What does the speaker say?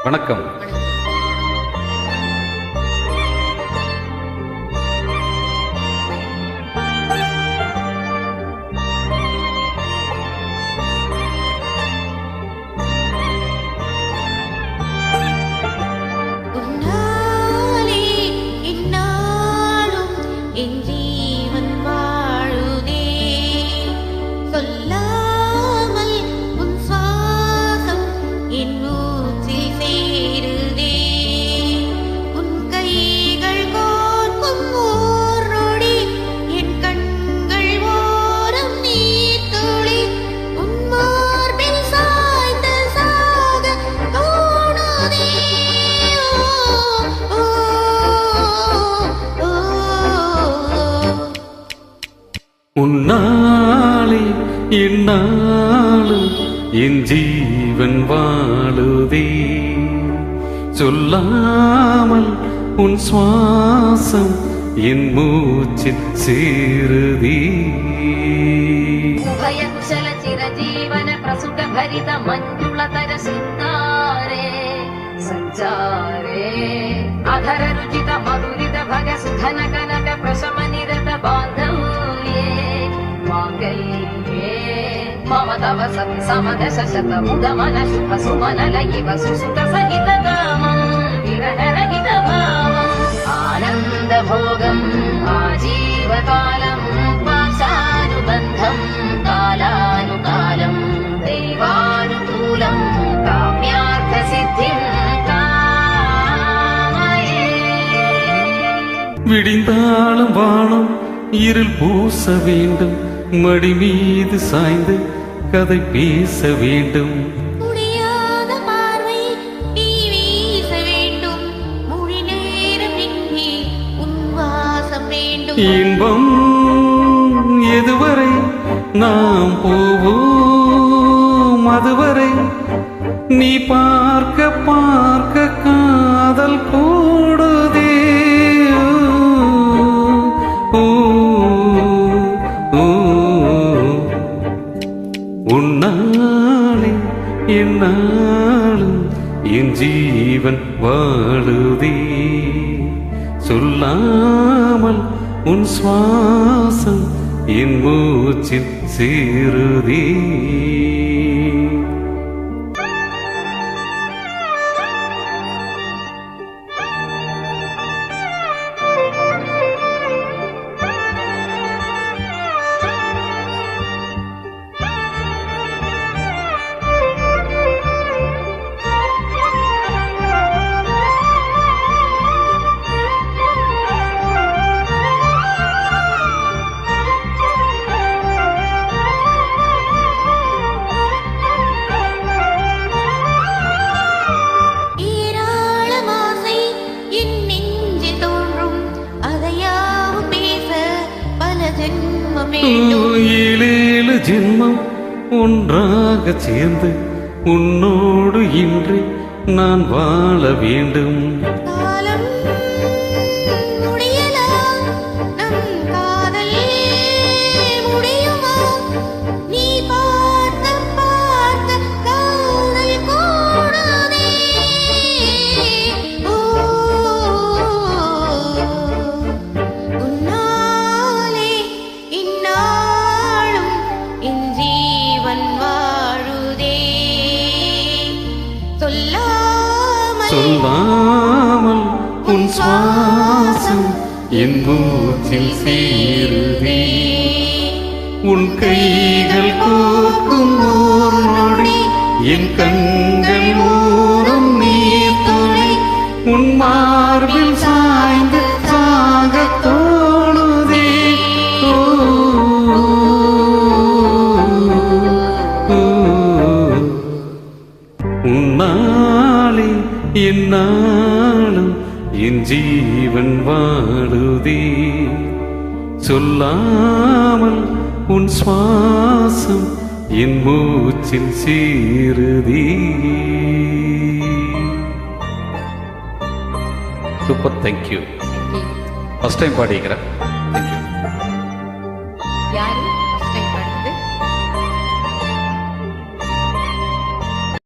வணக்கம். உன்னாலே என்னாலும் என் ஜீவன் வாழுதே, சொல்லாமல் உன் சுவாசம் என் மூச்சில் சேருதே. உபயகுசல சிரஜீவன பிரசுக பரித மஞ்சுளதர சிந்தாரே சஞ்சாரே அதர ருச்சித மதுரித भग सुधन कनक प्रशम निरत बांधव्ये मांगल्ये मम तव सति समदश शत मुद मन शुभ सुमन लयिव सुसुत सहित कामं विरह रहित भावम् आनन्द भोगम् आजीवकालं पाशानुबन्धं कालानुकालं दैवानुकूलं काम्यार्थ सिद्धिं விடிந்தாலும் வானம் இருள் பூச வேண்டும், மடி மீது சாய்ந்து கதை பேச வேண்டும். முடியாத பார்வை நீ வீச வேண்டும், மொழி நேரம் இங்கே உன் வாசம் வேண்டும். இன்பம் எதுவரை நாம் போவோம், அதுவரை நீ பார்க்க பார்க்க காதல் கூடுதே. உன்னாலே என்னாலும் என் ஜீவன் வாழுதே, சொல்லாமல் உன் சுவாசம் என் மூச்சில் சேருதே. ஏழேழு ஜென்மம் ஒன்றாக சேர்ந்து உன்னோடு இன்று நான் வாழ வேண்டும். சொல்லாமல் உன் சுவாசம் என் மூச்சில் சேருதே, உன் கைகள் கோர்க்கும் ஓர் நொடி என் கண்கள் மூடும் நீர்த்துளி உன் மார்பில் சாய்ந்து சாக தோணுதே. உன்னாலே என்னாலும் என் ஜீவன் வாழுதே, சொல்லாமல் உன் சுவாசம் என் மூச்சில் சேருதே. Super, thank you. First time பாடிக்கிறேன்.